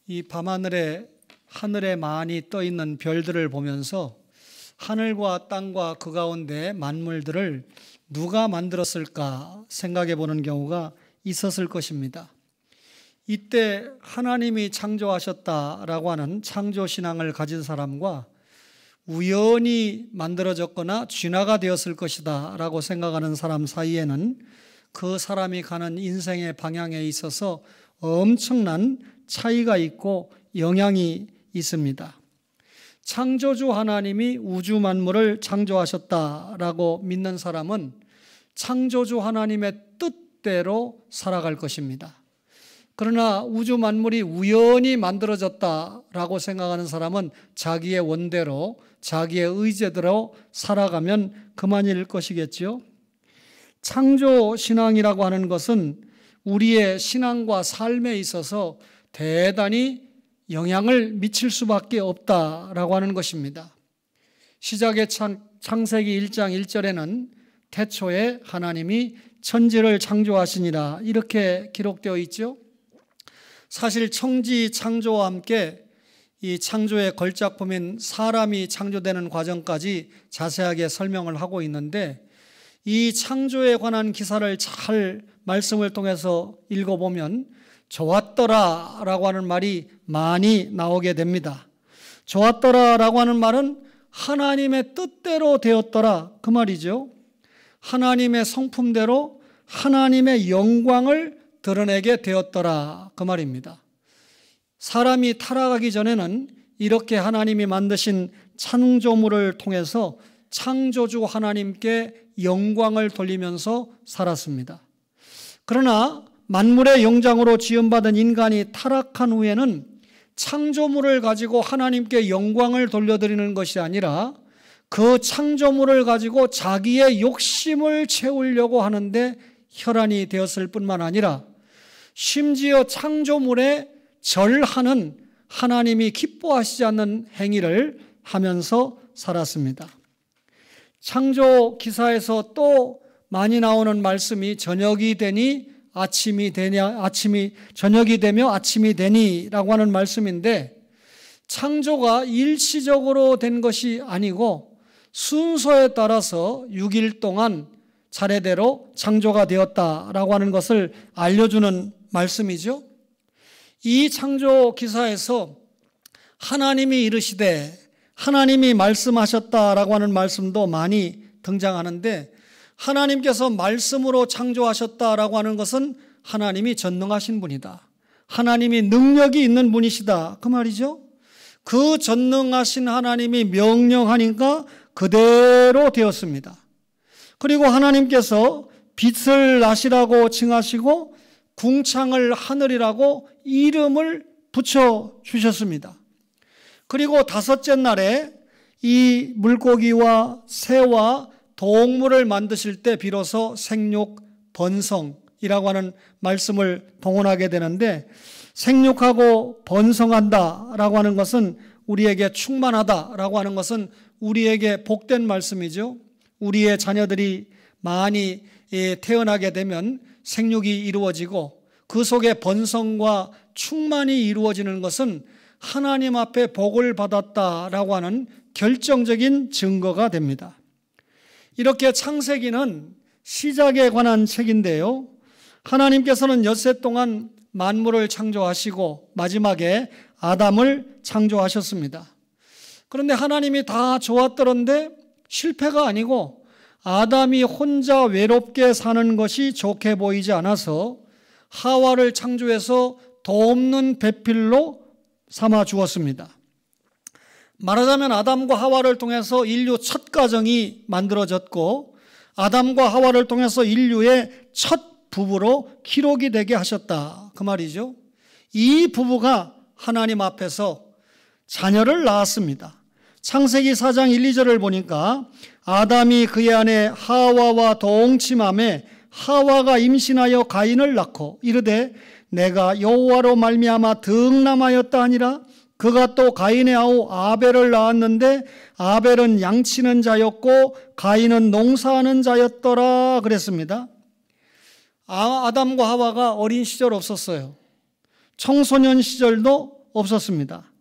이 밤하늘에 하늘에 많이 떠 있는 별들을 보면서 하늘과 땅과 그 가운데 만물들을 누가 만들었을까 생각해 보는 경우가 있었을 것입니다. 이때 하나님이 창조하셨다라고 하는 창조신앙을 가진 사람과 우연히 만들어졌거나 진화가 되었을 것이다 라고 생각하는 사람 사이에는 그 사람이 가는 인생의 방향에 있어서 엄청난 차이가 있고 영향이 있습니다. 창조주 하나님이 우주 만물을 창조하셨다라고 믿는 사람은 창조주 하나님의 뜻대로 살아갈 것입니다. 그러나 우주 만물이 우연히 만들어졌다라고 생각하는 사람은 자기의 원대로 자기의 의지대로 살아가면 그만일 것이겠죠. 창조 신앙이라고 하는 것은 우리의 신앙과 삶에 있어서 대단히 영향을 미칠 수밖에 없다라고 하는 것입니다. 시작의 창세기 1장 1절에는 태초에 하나님이 천지를 창조하시니라 이렇게 기록되어 있죠. 사실 천지 창조와 함께 이 창조의 걸작품인 사람이 창조되는 과정까지 자세하게 설명을 하고 있는데 이 창조에 관한 기사를 잘 말씀을 통해서 읽어보면 좋았더라 라고 하는 말이 많이 나오게 됩니다. 좋았더라 라고 하는 말은 하나님의 뜻대로 되었더라 그 말이죠. 하나님의 성품대로 하나님의 영광을 드러내게 되었더라 그 말입니다. 사람이 타락하기 전에는 이렇게 하나님이 만드신 창조물을 통해서 창조주 하나님께 영광을 돌리면서 살았습니다. 그러나 만물의 영장으로 지음받은 인간이 타락한 후에는 창조물을 가지고 하나님께 영광을 돌려드리는 것이 아니라 그 창조물을 가지고 자기의 욕심을 채우려고 하는데 혈안이 되었을 뿐만 아니라 심지어 창조물에 절하는 하나님이 기뻐하시지 않는 행위를 하면서 살았습니다. 창조 기사에서 또 많이 나오는 말씀이 저녁이 되니 저녁이 되며 아침이 되니라고 하는 말씀인데 창조가 일시적으로 된 것이 아니고 순서에 따라서 6일 동안 차례대로 창조가 되었다라고 하는 것을 알려주는 말씀이죠. 이 창조 기사에서 하나님이 이르시되 하나님이 말씀하셨다라고 하는 말씀도 많이 등장하는데 하나님께서 말씀으로 창조하셨다라고 하는 것은 하나님이 전능하신 분이다. 하나님이 능력이 있는 분이시다. 그 말이죠. 그 전능하신 하나님이 명령하니까 그대로 되었습니다. 그리고 하나님께서 빛을 낮이라고 칭하시고 궁창을 하늘이라고 이름을 붙여주셨습니다. 그리고 다섯째 날에 이 물고기와 새와 동물을 만드실 때 비로소 생육, 번성이라고 하는 말씀을 동원하게 되는데 생육하고 번성한다라고 하는 것은 우리에게 충만하다라고 하는 것은 우리에게 복된 말씀이죠. 우리의 자녀들이 많이 태어나게 되면 생육이 이루어지고 그 속에 번성과 충만이 이루어지는 것은 하나님 앞에 복을 받았다라고 하는 결정적인 증거가 됩니다. 이렇게 창세기는 시작에 관한 책인데요. 하나님께서는 엿새 동안 만물을 창조하시고 마지막에 아담을 창조하셨습니다. 그런데 하나님이 다 좋았더런데 실패가 아니고 아담이 혼자 외롭게 사는 것이 좋게 보이지 않아서 하와를 창조해서 돕는 배필로 삼아 주었습니다. 말하자면 아담과 하와를 통해서 인류 첫 가정이 만들어졌고 아담과 하와를 통해서 인류의 첫 부부로 기록이 되게 하셨다 그 말이죠. 이 부부가 하나님 앞에서 자녀를 낳았습니다. 창세기 4장 1, 2절을 보니까 아담이 그의 아내 하와와 동침함에 하와가 임신하여 가인을 낳고 이르되 내가 여호와로 말미암아 득남하였다 하니라. 그가 또 가인의 아우 아벨을 낳았는데 아벨은 양치는 자였고 가인은 농사하는 자였더라 그랬습니다. 아담과 하와가 어린 시절 없었어요. 청소년 시절도 없었습니다.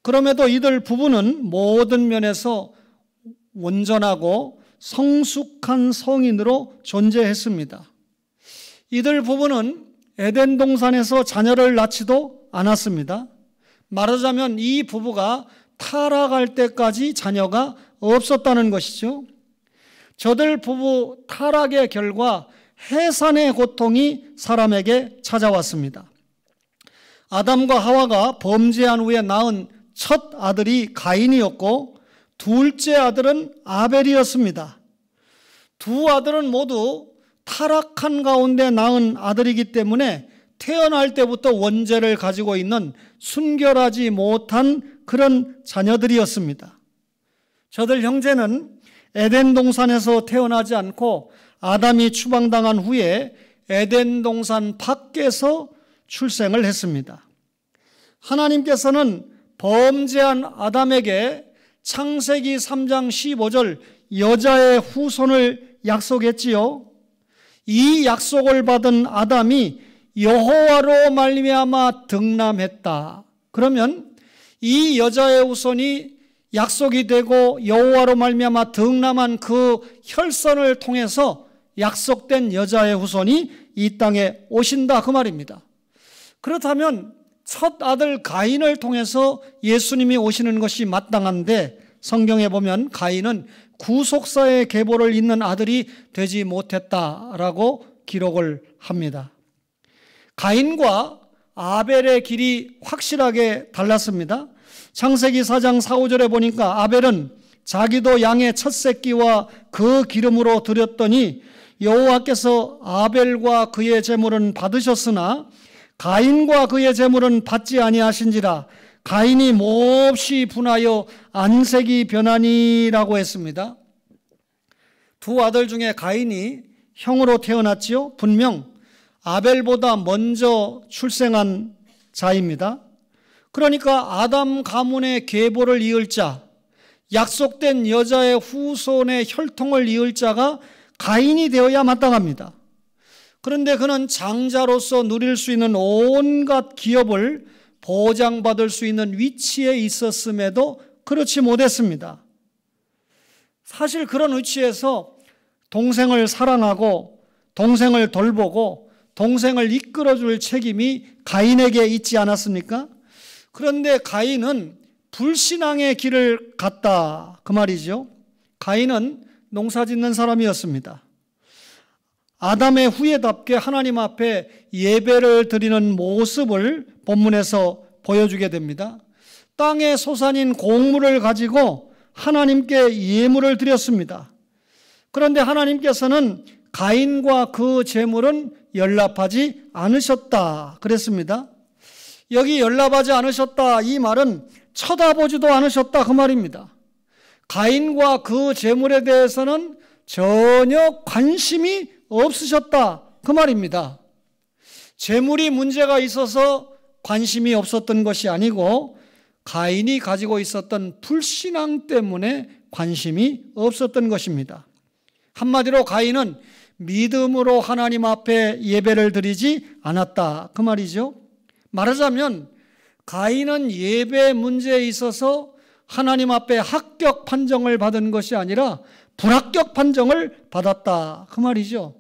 그럼에도 이들 부부는 모든 면에서 온전하고 성숙한 성인으로 존재했습니다. 이들 부부는 에덴 동산에서 자녀를 낳지도 않았습니다. 말하자면 이 부부가 타락할 때까지 자녀가 없었다는 것이죠. 저들 부부 타락의 결과 해산의 고통이 사람에게 찾아왔습니다. 아담과 하와가 범죄한 후에 낳은 첫 아들이 가인이었고 둘째 아들은 아벨이었습니다. 두 아들은 모두 타락한 가운데 낳은 아들이기 때문에 태어날 때부터 원죄를 가지고 있는 순결하지 못한 그런 자녀들이었습니다. 저들 형제는 에덴 동산에서 태어나지 않고 아담이 추방당한 후에 에덴 동산 밖에서 출생을 했습니다. 하나님께서는 범죄한 아담에게 창세기 3장 15절 여자의 후손을 약속했지요. 이 약속을 받은 아담이 여호와로 말미암아 득남했다. 그러면 이 여자의 후손이 약속이 되고 여호와로 말미암아 득남한 그 혈선을 통해서 약속된 여자의 후손이 이 땅에 오신다 그 말입니다. 그렇다면 첫 아들 가인을 통해서 예수님이 오시는 것이 마땅한데 성경에 보면 가인은 구속사의 계보를 잇는 아들이 되지 못했다라고 기록을 합니다. 가인과 아벨의 길이 확실하게 달랐습니다. 창세기 4장 4, 5절에 보니까 아벨은 자기도 양의 첫 새끼와 그 기름으로 드렸더니 여호와께서 아벨과 그의 제물은 받으셨으나 가인과 그의 제물은 받지 아니하신지라 가인이 몹시 분하여 안색이 변하니라고 했습니다. 두 아들 중에 가인이 형으로 태어났지요. 분명 아벨보다 먼저 출생한 자입니다. 그러니까 아담 가문의 계보를 이을 자, 약속된 여자의 후손의 혈통을 이을 자가 가인이 되어야 마땅합니다. 그런데 그는 장자로서 누릴 수 있는 온갖 기업을 보장받을 수 있는 위치에 있었음에도 그렇지 못했습니다. 사실 그런 위치에서 동생을 사랑하고 동생을 돌보고 동생을 이끌어줄 책임이 가인에게 있지 않았습니까? 그런데 가인은 불신앙의 길을 갔다 그 말이죠. 가인은 농사짓는 사람이었습니다. 아담의 후예답게 하나님 앞에 예배를 드리는 모습을 본문에서 보여주게 됩니다. 땅의 소산인 곡물을 가지고 하나님께 예물을 드렸습니다. 그런데 하나님께서는 가인과 그 제물은 연락하지 않으셨다 그랬습니다. 여기 연락하지 않으셨다 이 말은 쳐다보지도 않으셨다 그 말입니다. 가인과 그 제물에 대해서는 전혀 관심이 없으셨다 그 말입니다. 제물이 문제가 있어서 관심이 없었던 것이 아니고 가인이 가지고 있었던 불신앙 때문에 관심이 없었던 것입니다. 한마디로 가인은 믿음으로 하나님 앞에 예배를 드리지 않았다 그 말이죠. 말하자면 가인은 예배 문제에 있어서 하나님 앞에 합격 판정을 받은 것이 아니라 불합격 판정을 받았다 그 말이죠.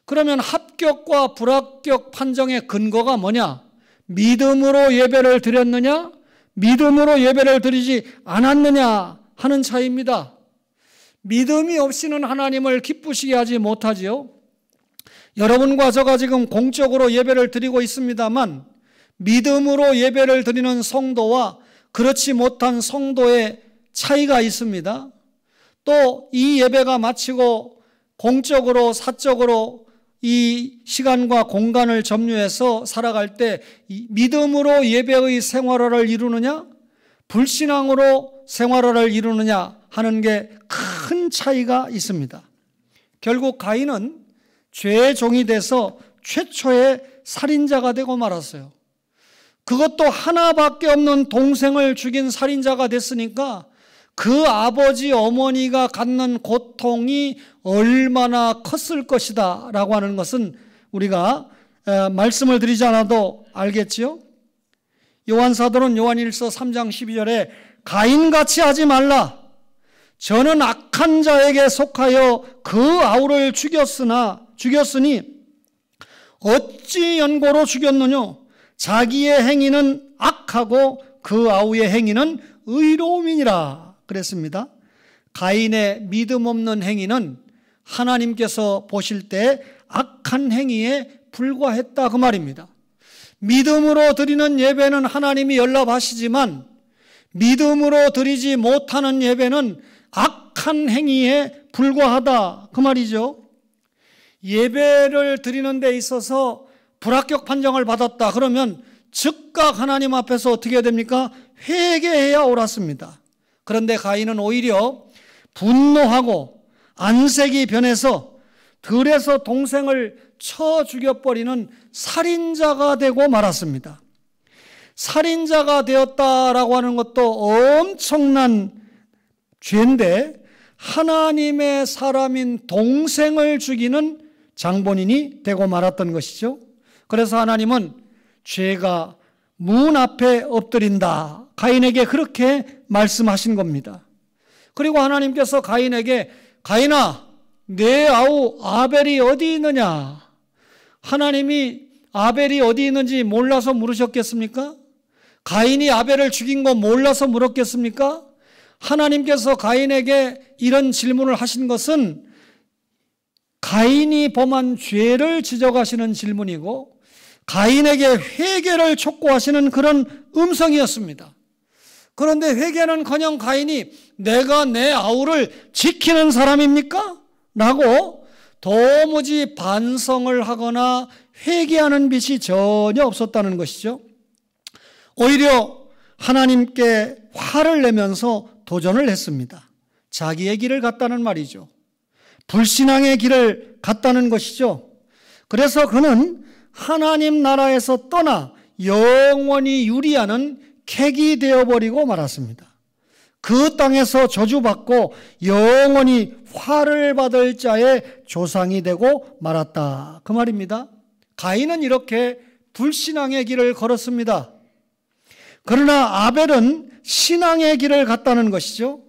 그러면 합격과 불합격 판정의 근거가 뭐냐? 믿음으로 예배를 드렸느냐? 믿음으로 예배를 드리지 않았느냐 하는 차이입니다. 믿음이 없이는 하나님을 기쁘시게 하지 못하지요. 여러분과 저가 지금 공적으로 예배를 드리고 있습니다만 믿음으로 예배를 드리는 성도와 그렇지 못한 성도의 차이가 있습니다. 또 이 예배가 마치고 공적으로 사적으로 이 시간과 공간을 점유해서 살아갈 때 믿음으로 예배의 생활화를 이루느냐 불신앙으로 생활화를 이루느냐 하는 게 큰 차이가 있습니다. 결국 가인은 죄의 종이 돼서 최초의 살인자가 되고 말았어요. 그것도 하나밖에 없는 동생을 죽인 살인자가 됐으니까 그 아버지 어머니가 갖는 고통이 얼마나 컸을 것이다 라고 하는 것은 우리가 말씀을 드리지 않아도 알겠지요. 요한사도는 요한일서 3장 12절에 가인같이 하지 말라. 저는 악한 자에게 속하여 그 아우를 죽였으니 어찌 연고로 죽였느냐. 자기의 행위는 악하고 그 아우의 행위는 의로움이니라 그랬습니다. 가인의 믿음 없는 행위는 하나님께서 보실 때 악한 행위에 불과했다 그 말입니다. 믿음으로 드리는 예배는 하나님이 연락하시지만 믿음으로 드리지 못하는 예배는 악한 행위에 불과하다 그 말이죠. 예배를 드리는 데 있어서 불합격 판정을 받았다 그러면 즉각 하나님 앞에서 어떻게 됩니까? 회개해야 옳았습니다. 그런데 가인은 오히려 분노하고 안색이 변해서 들에서 동생을 쳐 죽여버리는 살인자가 되고 말았습니다. 살인자가 되었다라고 하는 것도 엄청난 죄인데 하나님의 사람인 동생을 죽이는 장본인이 되고 말았던 것이죠. 그래서 하나님은 죄가 문 앞에 엎드린다. 가인에게 그렇게 말씀하신 겁니다. 그리고 하나님께서 가인에게 가인아 내 아우 아벨이 어디 있느냐? 하나님이 아벨이 어디 있는지 몰라서 물으셨겠습니까? 가인이 아벨을 죽인 거 몰라서 물었겠습니까? 하나님께서 가인에게 이런 질문을 하신 것은 가인이 범한 죄를 지적하시는 질문이고 가인에게 회개를 촉구하시는 그런 음성이었습니다. 그런데 회개는커녕 가인이 내가 내 아우를 지키는 사람입니까? 라고 도무지 반성을 하거나 회개하는 빛이 전혀 없었다는 것이죠. 오히려 하나님께 화를 내면서 도전을 했습니다. 자기의 길을 갔다는 말이죠. 불신앙의 길을 갔다는 것이죠. 그래서 그는 하나님 나라에서 떠나 영원히 유리하는 객이 되어버리고 말았습니다. 그 땅에서 저주받고 영원히 화를 받을 자의 조상이 되고 말았다. 그 말입니다. 가인은 이렇게 불신앙의 길을 걸었습니다. 그러나 아벨은 신앙의 길을 갔다는 것이죠.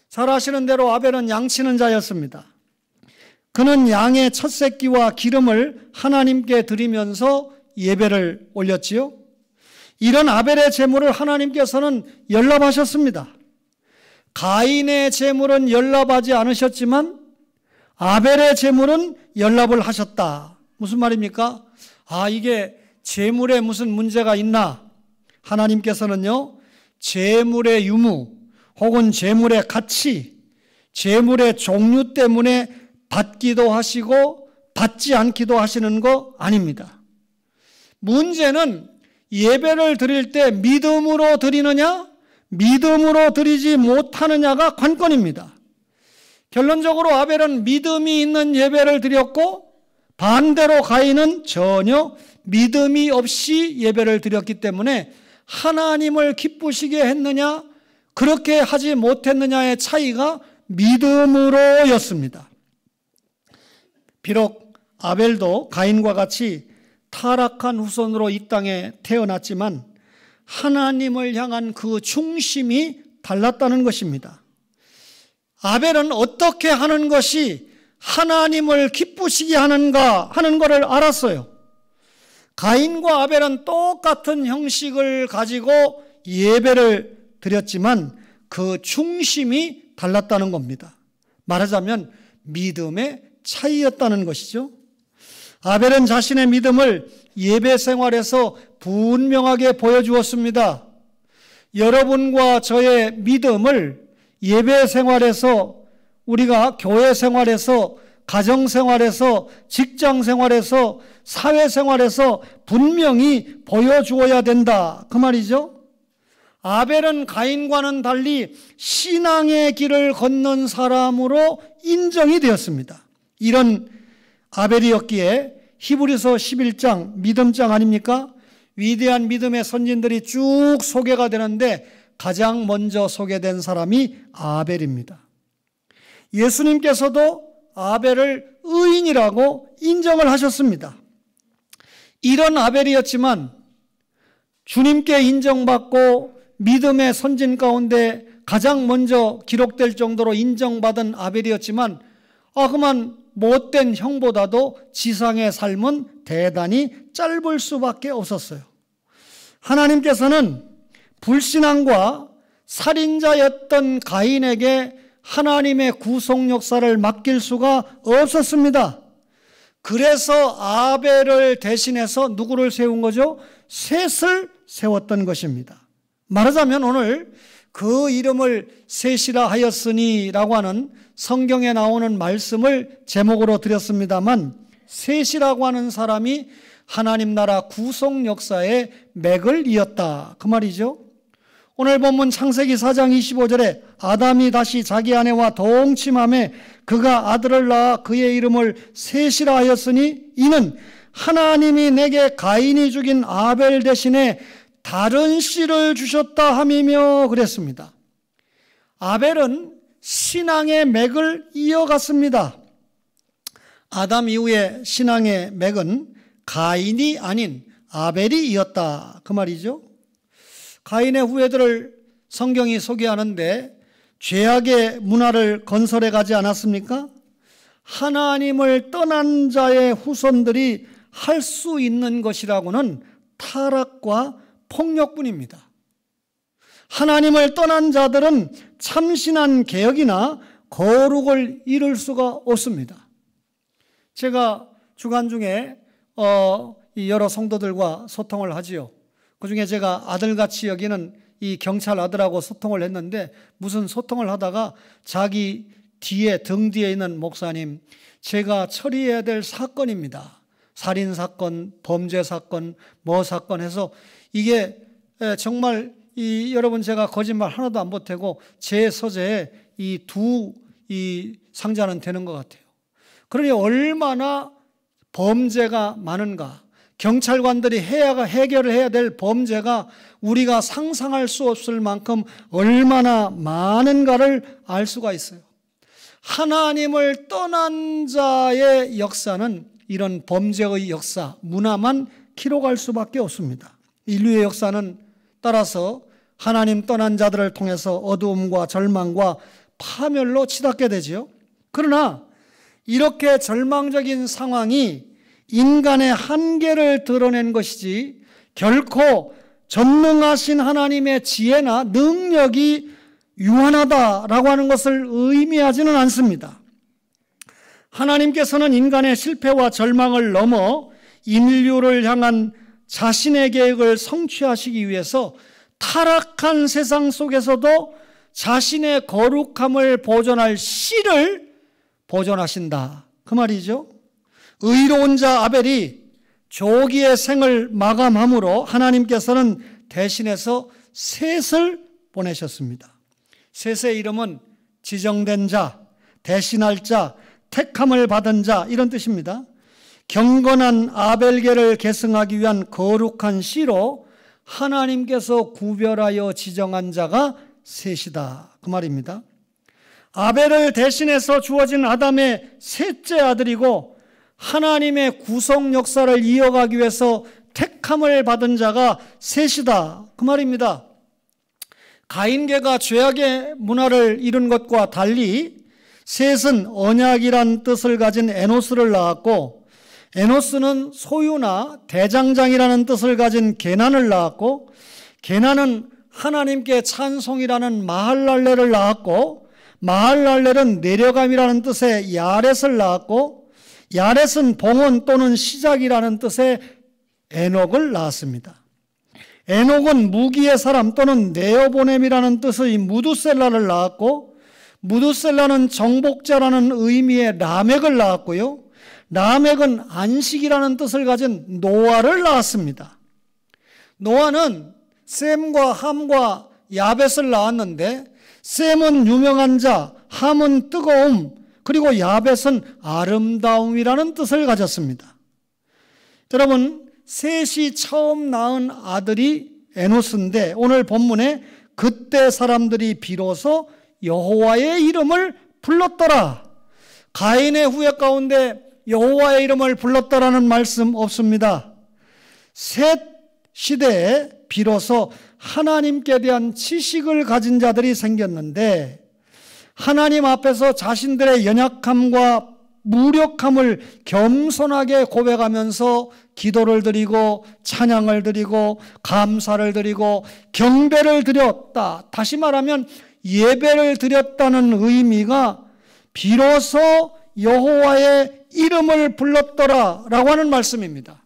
잘 아시는 대로 아벨은 양치는 자였습니다. 그는 양의 첫 새끼와 기름을 하나님께 드리면서 예배를 올렸지요. 이런 아벨의 제물을 하나님께서는 연락하셨습니다. 가인의 제물은 연락하지 않으셨지만 아벨의 제물은 연락을 하셨다. 무슨 말입니까? 이게 제물에 무슨 문제가 있나? 하나님께서는요, 제물의 유무 혹은 제물의 가치, 제물의 종류 때문에 받기도 하시고 받지 않기도 하시는 거 아닙니다. 문제는 예배를 드릴 때 믿음으로 드리느냐, 믿음으로 드리지 못하느냐가 관건입니다. 결론적으로 아벨은 믿음이 있는 예배를 드렸고 반대로 가인은 전혀 믿음이 없이 예배를 드렸기 때문에 하나님을 기쁘시게 했느냐, 그렇게 하지 못했느냐의 차이가 믿음으로였습니다. 비록 아벨도 가인과 같이 타락한 후손으로 이 땅에 태어났지만 하나님을 향한 그 중심이 달랐다는 것입니다. 아벨은 어떻게 하는 것이 하나님을 기쁘시게 하는가 하는 것을 알았어요. 가인과 아벨은 똑같은 형식을 가지고 예배를 드렸지만 그 중심이 달랐다는 겁니다. 말하자면 믿음의 차이였다는 것이죠. 아벨은 자신의 믿음을 예배 생활에서 분명하게 보여주었습니다. 여러분과 저의 믿음을 예배 생활에서, 우리가 교회 생활에서, 가정 생활에서, 직장 생활에서, 사회 생활에서 분명히 보여주어야 된다. 그 말이죠. 아벨은 가인과는 달리 신앙의 길을 걷는 사람으로 인정이 되었습니다. 이런 아벨이었기에 히브리서 11장 믿음장 아닙니까? 위대한 믿음의 선진들이 쭉 소개가 되는데 가장 먼저 소개된 사람이 아벨입니다. 예수님께서도 아벨을 의인이라고 인정을 하셨습니다. 이런 아벨이었지만 주님께 인정받고 믿음의 선진 가운데 가장 먼저 기록될 정도로 인정받은 아벨이었지만 그만 못된 형보다도 지상의 삶은 대단히 짧을 수밖에 없었어요. 하나님께서는 불신앙과 살인자였던 가인에게 하나님의 구속 역사를 맡길 수가 없었습니다. 그래서 아벨을 대신해서 누구를 세운 거죠? 셋을 세웠던 것입니다. 말하자면 오늘 그 이름을 셋이라 하였으니 라고 하는 성경에 나오는 말씀을 제목으로 드렸습니다만, 셋이라고 하는 사람이 하나님 나라 구속 역사의 맥을 이었다, 그 말이죠. 오늘 본문 창세기 4장 25절에 아담이 다시 자기 아내와 동침함에 그가 아들을 낳아 그의 이름을 셋이라 하였으니 이는 하나님이 내게 가인이 죽인 아벨 대신에 다른 씨를 주셨다 함이며 그랬습니다. 아벨은 신앙의 맥을 이어갔습니다. 아담 이후에 신앙의 맥은 가인이 아닌 아벨이 이었다, 그 말이죠. 가인의 후예들을 성경이 소개하는데 죄악의 문화를 건설해 가지 않았습니까? 하나님을 떠난 자의 후손들이 할 수 있는 것이라고는 타락과 폭력뿐입니다. 하나님을 떠난 자들은 참신한 개혁이나 거룩을 이룰 수가 없습니다. 제가 주간 중에 여러 성도들과 소통을 하지요. 그 중에 제가 아들같이 여기는 이 경찰 아들하고 소통을 했는데, 무슨 소통을 하다가 자기 뒤에, 등 뒤에 있는 목사님, 제가 처리해야 될 사건입니다. 살인사건, 범죄사건, 뭐 사건 해서 이게 정말 여러분 제가 거짓말 하나도 안 보태고 제 서재에 이 두 상자는 되는 것 같아요. 그러니 얼마나 범죄가 많은가. 경찰관들이 해결을 해야 될 범죄가 우리가 상상할 수 없을 만큼 얼마나 많은가를 알 수가 있어요. 하나님을 떠난 자의 역사는 이런 범죄의 역사, 문화만 기록할 수밖에 없습니다. 인류의 역사는 따라서 하나님 떠난 자들을 통해서 어두움과 절망과 파멸로 치닫게 되지요. 그러나 이렇게 절망적인 상황이 인간의 한계를 드러낸 것이지 결코 전능하신 하나님의 지혜나 능력이 유한하다라고 하는 것을 의미하지는 않습니다. 하나님께서는 인간의 실패와 절망을 넘어 인류를 향한 자신의 계획을 성취하시기 위해서 타락한 세상 속에서도 자신의 거룩함을 보존할 씨를 보존하신다, 그 말이죠. 의로운 자 아벨이 조기의 생을 마감함으로 하나님께서는 대신해서 셋을 보내셨습니다. 셋의 이름은 지정된 자, 대신할 자, 택함을 받은 자, 이런 뜻입니다. 경건한 아벨계를 계승하기 위한 거룩한 씨로 하나님께서 구별하여 지정한 자가 셋이다, 그 말입니다. 아벨을 대신해서 주어진 아담의 셋째 아들이고 하나님의 구속 역사를 이어가기 위해서 택함을 받은 자가 셋이다, 그 말입니다. 가인계가 죄악의 문화를 이룬 것과 달리 셋은 언약이란 뜻을 가진 에노스를 낳았고, 에노스는 소유나 대장장이라는 뜻을 가진 게난을 낳았고, 게난은 하나님께 찬송이라는 마할랄렐을 낳았고, 마할랄렐은 내려감이라는 뜻의 야렛을 낳았고, 야렛은 봉헌 또는 시작이라는 뜻의 에녹을 낳았습니다. 에녹은 무기의 사람 또는 내어보냄이라는 뜻의 무두셀라를 낳았고, 무두셀라는 정복자라는 의미의 라멕을 낳았고요, 라멕은 안식이라는 뜻을 가진 노아를 낳았습니다. 노아는 셈과 함과 야벳을 낳았는데, 셈은 유명한 자, 함은 뜨거움, 그리고 야벳은 아름다움이라는 뜻을 가졌습니다. 여러분, 셋이 처음 낳은 아들이 에노스인데 오늘 본문에 그때 사람들이 비로소 여호와의 이름을 불렀더라. 가인의 후예 가운데 여호와의 이름을 불렀더라는 말씀 없습니다. 셋 시대에 비로소 하나님께 대한 지식을 가진 자들이 생겼는데, 하나님 앞에서 자신들의 연약함과 무력함을 겸손하게 고백하면서 기도를 드리고 찬양을 드리고 감사를 드리고 경배를 드렸다. 다시 말하면 예배를 드렸다는 의미가 비로소 여호와의 이름을 불렀더라 라고 하는 말씀입니다.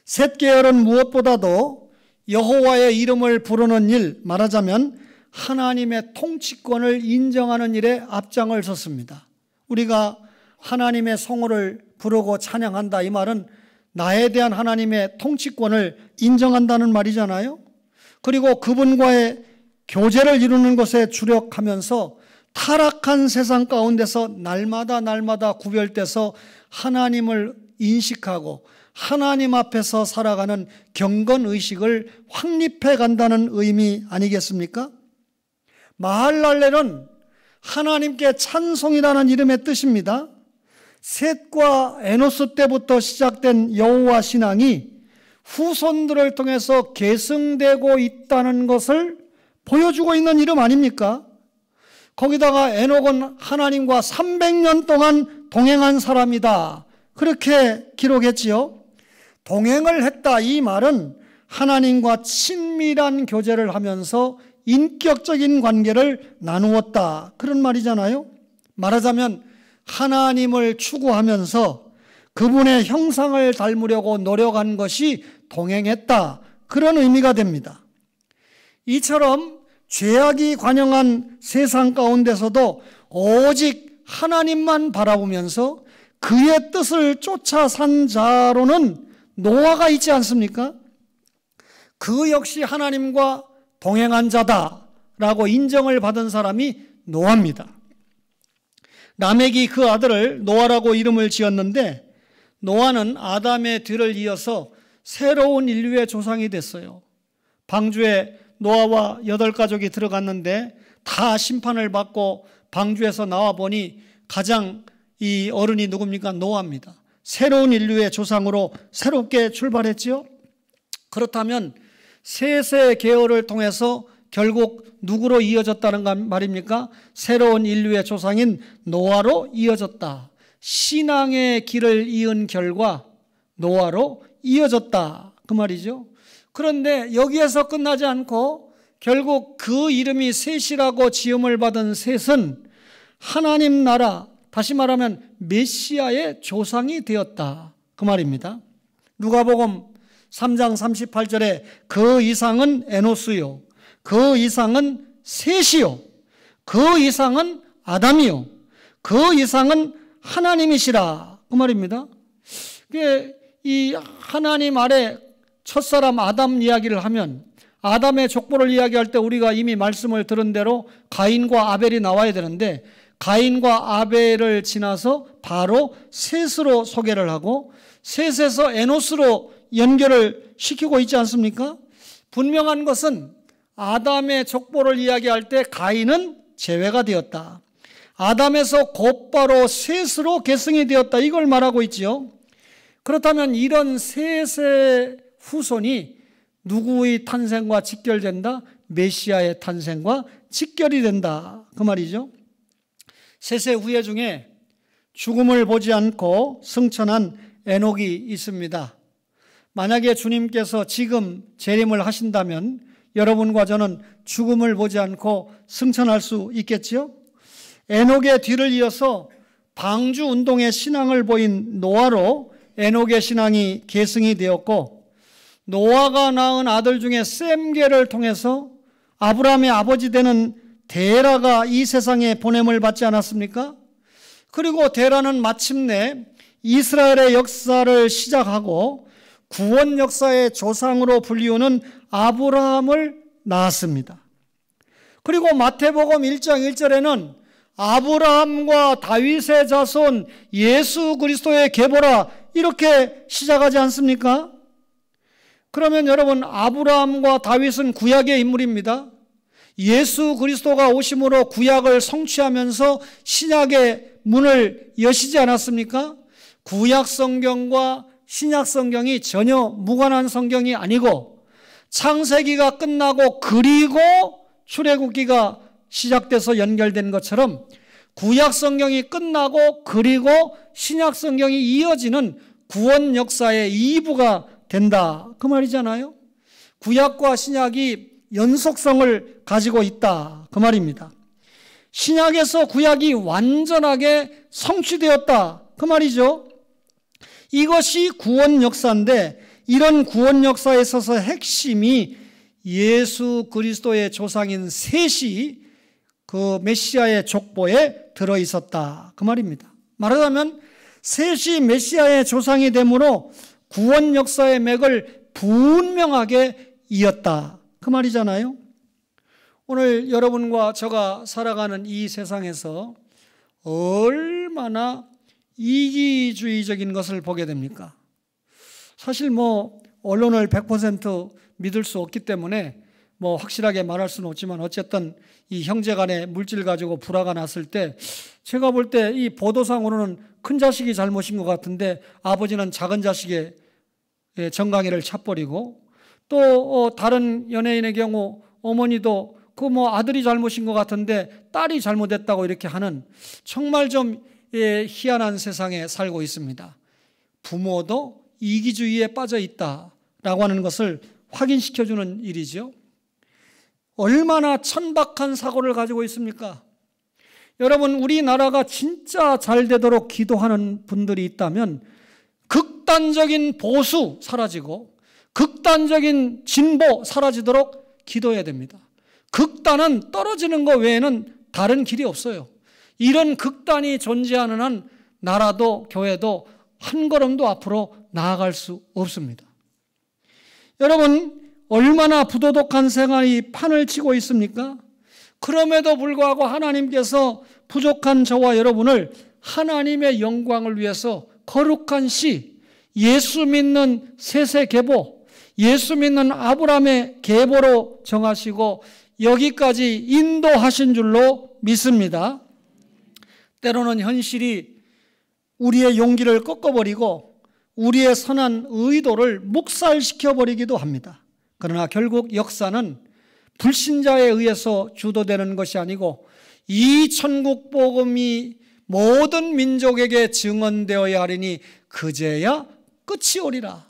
셋 계열은 무엇보다도 여호와의 이름을 부르는 일, 말하자면 하나님의 통치권을 인정하는 일에 앞장을 섰습니다. 우리가 하나님의 성호를 부르고 찬양한다, 이 말은 나에 대한 하나님의 통치권을 인정한다는 말이잖아요. 그리고 그분과의 교제를 이루는 것에 주력하면서 타락한 세상 가운데서 날마다 구별돼서 하나님을 인식하고 하나님 앞에서 살아가는 경건의식을 확립해 간다는 의미 아니겠습니까? 마할랄렐은 하나님께 찬송이라는 이름의 뜻입니다. 셋과 에노스 때부터 시작된 여호와 신앙이 후손들을 통해서 계승되고 있다는 것을 보여주고 있는 이름 아닙니까? 거기다가 에녹은 하나님과 300년 동안 동행한 사람이다, 그렇게 기록했지요. 동행을 했다, 이 말은 하나님과 친밀한 교제를 하면서 인격적인 관계를 나누었다, 그런 말이잖아요. 말하자면 하나님을 추구하면서 그분의 형상을 닮으려고 노력한 것이 동행했다, 그런 의미가 됩니다. 이처럼 죄악이 관영한 세상 가운데서도 오직 하나님만 바라보면서 그의 뜻을 쫓아 산 자로는 노아가 있지 않습니까? 그 역시 하나님과 동행한 자다라고 인정을 받은 사람이 노아입니다. 라멕이 그 아들을 노아라고 이름을 지었는데, 노아는 아담의 뒤를 이어서 새로운 인류의 조상이 됐어요. 방주에 노아와 8가족이 들어갔는데 다 심판을 받고 방주에서 나와 보니 가장 이 어른이 누굽니까? 노아입니다. 새로운 인류의 조상으로 새롭게 출발했지요. 그렇다면 셋의 계열을 통해서 결국 누구로 이어졌다는 말입니까? 새로운 인류의 조상인 노아로 이어졌다. 신앙의 길을 이은 결과 노아로 이어졌다, 그 말이죠. 그런데 여기에서 끝나지 않고 결국 그 이름이 셋이라고 지음을 받은 셋은 하나님 나라, 다시 말하면 메시아의 조상이 되었다, 그 말입니다. 누가복음 3장 38절에 그 이상은 에노스요, 그 이상은 셋이요, 그 이상은 아담이요, 그 이상은 하나님이시라, 그 말입니다. 이 하나님 아래 첫사람 아담 이야기를 하면, 아담의 족보를 이야기할 때 우리가 이미 말씀을 들은 대로 가인과 아벨이 나와야 되는데, 가인과 아벨을 지나서 바로 셋으로 소개를 하고 셋에서 에노스로 연결을 시키고 있지 않습니까? 분명한 것은 아담의 족보를 이야기할 때 가인은 제외가 되었다. 아담에서 곧바로 셋으로 계승이 되었다, 이걸 말하고 있지요. 그렇다면 이런 셋의 후손이 누구의 탄생과 직결된다? 메시아의 탄생과 직결이 된다, 그 말이죠. 셋의 후예 중에 죽음을 보지 않고 승천한 에녹이 있습니다. 만약에 주님께서 지금 재림을 하신다면 여러분과 저는 죽음을 보지 않고 승천할 수 있겠지요? 에녹의 뒤를 이어서 방주 운동의 신앙을 보인 노아로 에녹의 신앙이 계승이 되었고, 노아가 낳은 아들 중에 셈게를 통해서 아브라함의 아버지 되는 데라가 이 세상에 보냄을 받지 않았습니까? 그리고 데라는 마침내 이스라엘의 역사를 시작하고 구원 역사의 조상으로 불리우는 아브라함을 낳았습니다. 그리고 마태복음 1장 1절에는 아브라함과 다윗의 자손 예수 그리스도의 계보라, 이렇게 시작하지 않습니까? 그러면 여러분, 아브라함과 다윗은 구약의 인물입니다. 예수 그리스도가 오심으로 구약을 성취하면서 신약의 문을 여시지 않았습니까? 구약 성경과 신약 성경이 전혀 무관한 성경이 아니고 창세기가 끝나고 그리고 출애굽기가 시작돼서 연결된 것처럼 구약 성경이 끝나고 그리고 신약 성경이 이어지는 구원 역사의 2부가 된다, 그 말이잖아요. 구약과 신약이 연속성을 가지고 있다, 그 말입니다. 신약에서 구약이 완전하게 성취되었다, 그 말이죠. 이것이 구원 역사인데, 이런 구원 역사에 있어서 핵심이 예수 그리스도의 조상인 셋이 그 메시아의 족보에 들어있었다, 그 말입니다. 말하자면 셋이 메시아의 조상이 되므로 구원 역사의 맥을 분명하게 이었다, 그 말이잖아요. 오늘 여러분과 제가 살아가는 이 세상에서 얼마나 이기주의적인 것을 보게 됩니까? 사실 언론을 100% 믿을 수 없기 때문에 확실하게 말할 수는 없지만, 어쨌든 이 형제 간에 물질 가지고 불화가 났을 때 제가 볼 때 이 보도상으로는 큰 자식이 잘못인 것 같은데 아버지는 작은 자식의 정강이를 차버리고, 또 다른 연예인의 경우 어머니도 아들이 잘못인 것 같은데 딸이 잘못했다고 이렇게 하는, 정말 좀 희한한 세상에 살고 있습니다. 부모도 이기주의에 빠져 있다라고 하는 것을 확인시켜주는 일이죠. 얼마나 천박한 사고를 가지고 있습니까? 여러분, 우리나라가 진짜 잘 되도록 기도하는 분들이 있다면 극단적인 보수 사라지고 극단적인 진보 사라지도록 기도해야 됩니다. 극단은 떨어지는 것 외에는 다른 길이 없어요. 이런 극단이 존재하는 한 나라도 교회도 한 걸음도 앞으로 나아갈 수 없습니다. 여러분, 얼마나 부도덕한 생활이 판을 치고 있습니까? 그럼에도 불구하고 하나님께서 부족한 저와 여러분을 하나님의 영광을 위해서 거룩한 씨, 예수 믿는 셋의 계보, 예수 믿는 아브라함의 계보로 정하시고 여기까지 인도하신 줄로 믿습니다. 때로는 현실이 우리의 용기를 꺾어버리고 우리의 선한 의도를 묵살시켜버리기도 합니다. 그러나 결국 역사는 불신자에 의해서 주도되는 것이 아니고 이 천국 복음이 모든 민족에게 증언되어야 하리니 그제야 끝이 오리라.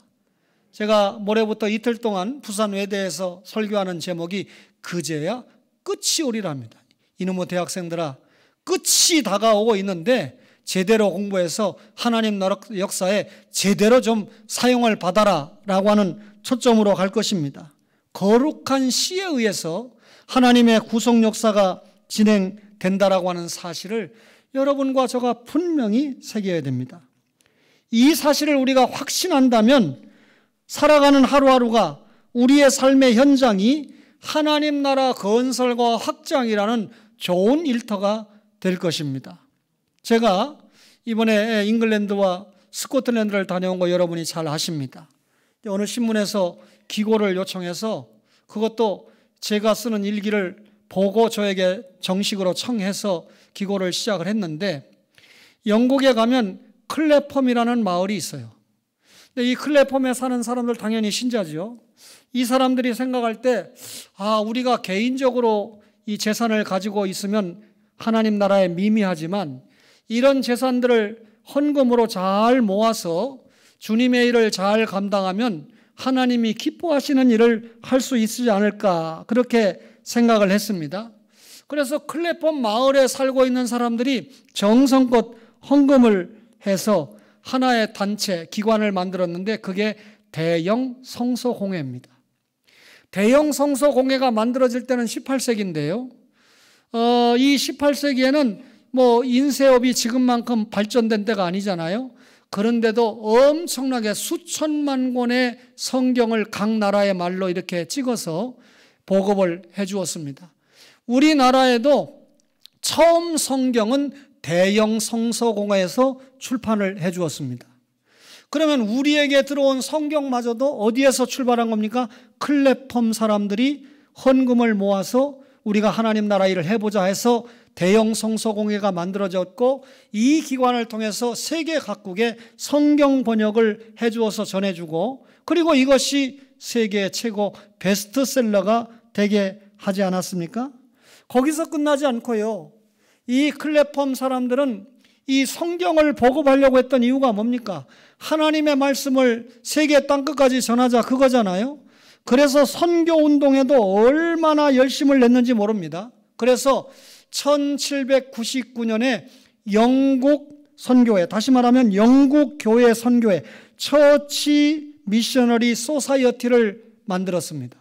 제가 모레부터 이틀 동안 부산 외대에서 설교하는 제목이 그제야 끝이 오리랍니다. 이놈의 대학생들아, 끝이 다가오고 있는데 제대로 공부해서 하나님 나라 역사에 제대로 좀 사용을 받아라 라고 하는 초점으로 갈 것입니다. 거룩한 씨에 의해서 하나님의 구속 역사가 진행된다라고 하는 사실을 여러분과 저가 분명히 새겨야 됩니다. 이 사실을 우리가 확신한다면 살아가는 하루하루가 우리의 삶의 현장이 하나님 나라 건설과 확장이라는 좋은 일터가 될 것입니다. 제가 이번에 잉글랜드와 스코틀랜드를 다녀온 거 여러분이 잘 아십니다. 어느 신문에서 기고를 요청해서 그것도 제가 쓰는 일기를 보고 저에게 정식으로 청해서 기고를 시작을 했는데, 영국에 가면 클래펌이라는 마을이 있어요. 근데 이 클래펌에 사는 사람들 당연히 신자죠. 이 사람들이 생각할 때 우리가 개인적으로 이 재산을 가지고 있으면 하나님 나라에 미미하지만 이런 재산들을 헌금으로 잘 모아서 주님의 일을 잘 감당하면 하나님이 기뻐하시는 일을 할 수 있지 않을까, 그렇게 생각을 했습니다. 그래서 클래펌 마을에 살고 있는 사람들이 정성껏 헌금을 해서 하나의 단체, 기관을 만들었는데 그게 대영 성소공회입니다. 대영 성소공회가 만들어질 때는 18세기인데요. 이 18세기에는 인쇄업이 지금만큼 발전된 때가 아니잖아요. 그런데도 엄청나게 수천만 권의 성경을 각 나라의 말로 이렇게 찍어서 보급을 해 주었습니다. 우리나라에도 처음 성경은 대영 성서공회에서 출판을 해 주었습니다. 그러면 우리에게 들어온 성경마저도 어디에서 출발한 겁니까? 클래펌 사람들이 헌금을 모아서 우리가 하나님 나라 일을 해보자 해서 대영 성서공회가 만들어졌고, 이 기관을 통해서 세계 각국에 성경 번역을 해주어서 전해주고, 그리고 이것이 세계 최고 베스트셀러가 되게 하지 않았습니까? 거기서 끝나지 않고요. 이 클레폼 사람들은 이 성경을 보급하려고 했던 이유가 뭡니까? 하나님의 말씀을 세계 땅끝까지 전하자 그거잖아요. 그래서 선교운동에도 얼마나 열심을 냈는지 모릅니다. 그래서 1799년에 영국 선교회, 다시 말하면 영국 교회 선교회, 처치 미셔너리 소사이어티를 만들었습니다.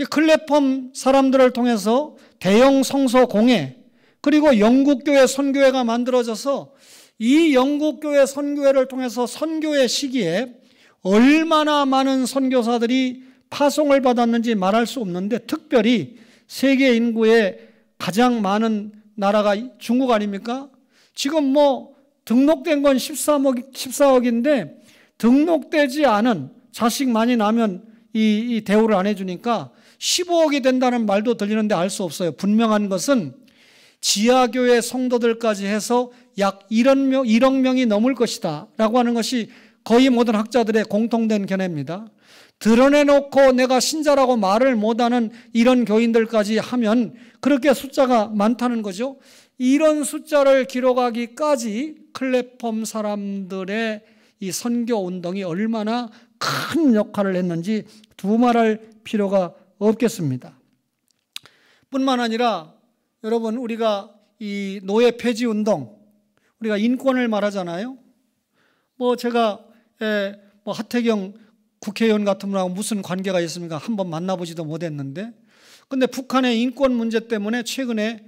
클레폼 사람들을 통해서 대형 성서 공회, 그리고 영국교회 선교회가 만들어져서 이 영국교회 선교회를 통해서 선교의 시기에 얼마나 많은 선교사들이 파송을 받았는지 말할 수 없는데, 특별히 세계 인구의 가장 많은 나라가 중국 아닙니까? 지금 뭐 등록된 건 14억인데 등록되지 않은, 자식 많이 나면 이 대우를 안 해주니까 15억이 된다는 말도 들리는데 알 수 없어요. 분명한 것은 지하교회 성도들까지 해서 약 1억 명이 넘을 것이다 라고 하는 것이 거의 모든 학자들의 공통된 견해입니다. 드러내놓고 내가 신자라고 말을 못하는 이런 교인들까지 하면 그렇게 숫자가 많다는 거죠. 이런 숫자를 기록하기까지 클레폼 사람들의 이 선교운동이 얼마나 큰 역할을 했는지 두말할 필요가 없겠습니다. 뿐만 아니라 여러분, 우리가 이 노예 폐지 운동, 우리가 인권을 말하잖아요. 뭐 제가 하태경 국회의원 같은 분하고 무슨 관계가 있습니까? 한번 만나보지도 못했는데, 근데 북한의 인권 문제 때문에 최근에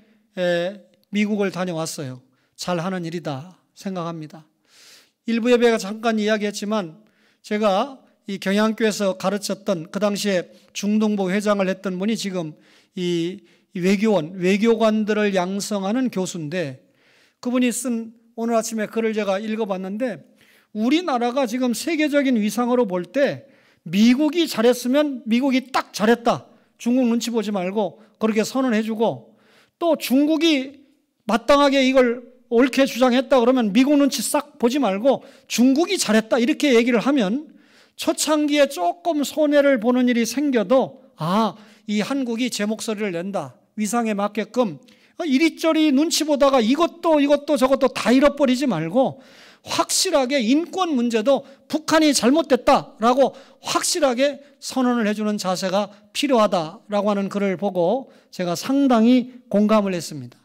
미국을 다녀왔어요. 잘하는 일이다 생각합니다. 일부 예배가 잠깐 이야기했지만, 제가 이 경양교에서 가르쳤던, 그 당시에 중동부 회장을 했던 분이 지금 이 외교관들을 양성하는 교수인데, 그분이 쓴 오늘 아침에 글을 제가 읽어봤는데, 우리나라가 지금 세계적인 위상으로 볼 때 미국이 잘했으면 미국이 딱 잘했다, 중국 눈치 보지 말고 그렇게 선언해주고, 또 중국이 마땅하게 이걸 옳게 주장했다 그러면 미국 눈치 싹 보지 말고 중국이 잘했다 이렇게 얘기를 하면, 초창기에 조금 손해를 보는 일이 생겨도 이 한국이 제 목소리를 낸다, 위상에 맞게끔 이리저리 눈치 보다가 이것도 저것도 다 잃어버리지 말고 확실하게 인권 문제도 북한이 잘못됐다라고 확실하게 선언을 해주는 자세가 필요하다라고 하는 글을 보고 제가 상당히 공감을 했습니다.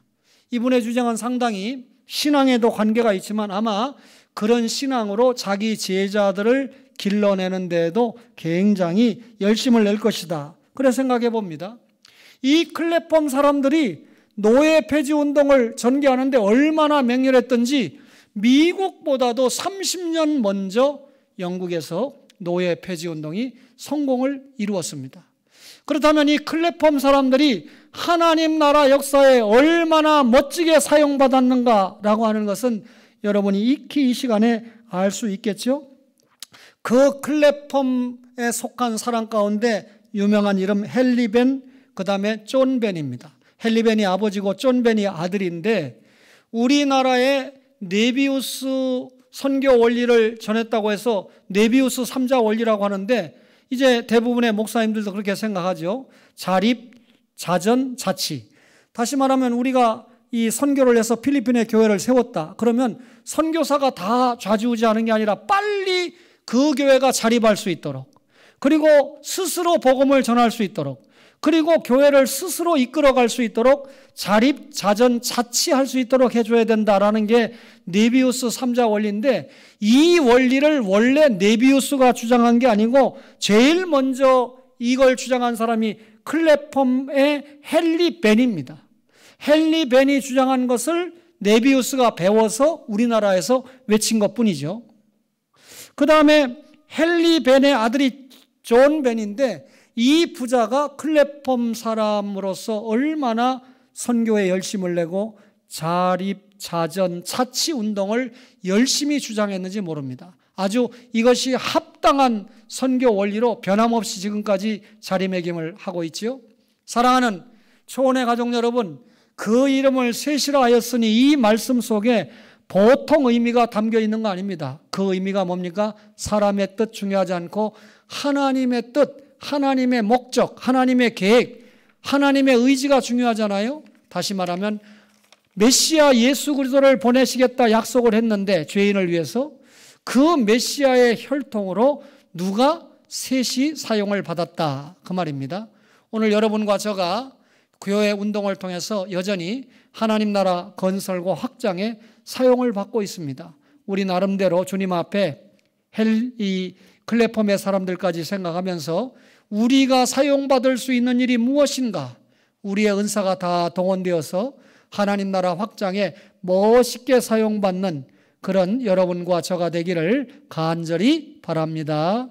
이분의 주장은 상당히 신앙에도 관계가 있지만 아마 그런 신앙으로 자기 제자들을 길러내는 데에도 굉장히 열심을 낼 것이다, 그래 생각해 봅니다. 이 클레폼 사람들이 노예 폐지 운동을 전개하는데 얼마나 맹렬했던지 미국보다도 30년 먼저 영국에서 노예 폐지 운동이 성공을 이루었습니다. 그렇다면 이 클레폼 사람들이 하나님 나라 역사에 얼마나 멋지게 사용받았는가라고 하는 것은 여러분이 익히 이 시간에 알 수 있겠죠? 그 클레폼에 속한 사람 가운데 유명한 이름 헨리 벤, 그 다음에 존 벤입니다. 헨리 벤이 아버지고 존 벤이 아들인데, 우리나라의 네비우스 선교 원리를 전했다고 해서 네비우스 3자 원리라고 하는데, 이제 대부분의 목사님들도 그렇게 생각하죠. 자립, 자전, 자치. 다시 말하면 우리가 이 선교를 해서 필리핀에 교회를 세웠다 그러면 선교사가 다 좌지우지하는 게 아니라 빨리 그 교회가 자립할 수 있도록, 그리고 스스로 복음을 전할 수 있도록, 그리고 교회를 스스로 이끌어갈 수 있도록 자립, 자전, 자치할 수 있도록 해줘야 된다라는 게 네비우스 3자 원리인데, 이 원리를 원래 네비우스가 주장한 게 아니고 제일 먼저 이걸 주장한 사람이 클레폼의 헨리 벤입니다. 헨리 벤이 주장한 것을 네비우스가 배워서 우리나라에서 외친 것뿐이죠. 그 다음에 헨리 벤의 아들이 존 벤인데, 이 부자가 클레폼 사람으로서 얼마나 선교에 열심을 내고 자립, 자전, 자치 운동을 열심히 주장했는지 모릅니다. 아주 이것이 합당한 선교 원리로 변함없이 지금까지 자리매김을 하고 있지요. 사랑하는 초원의 가족 여러분, 그 이름을 세시라 하였으니 이 말씀 속에 보통 의미가 담겨 있는 거 아닙니다. 그 의미가 뭡니까? 사람의 뜻 중요하지 않고 하나님의 뜻, 하나님의 목적, 하나님의 계획, 하나님의 의지가 중요하잖아요. 다시 말하면 메시아 예수 그리스도를 보내시겠다 약속을 했는데 죄인을 위해서 그 메시아의 혈통으로 누가 셋이 사용을 받았다 그 말입니다. 오늘 여러분과 제가 교회 운동을 통해서 여전히 하나님 나라 건설과 확장에 사용을 받고 있습니다. 우리 나름대로 주님 앞에 이 클레폼의 사람들까지 생각하면서 우리가 사용받을 수 있는 일이 무엇인가, 우리의 은사가 다 동원되어서 하나님 나라 확장에 멋있게 사용받는 그런 여러분과 저가 되기를 간절히 바랍니다.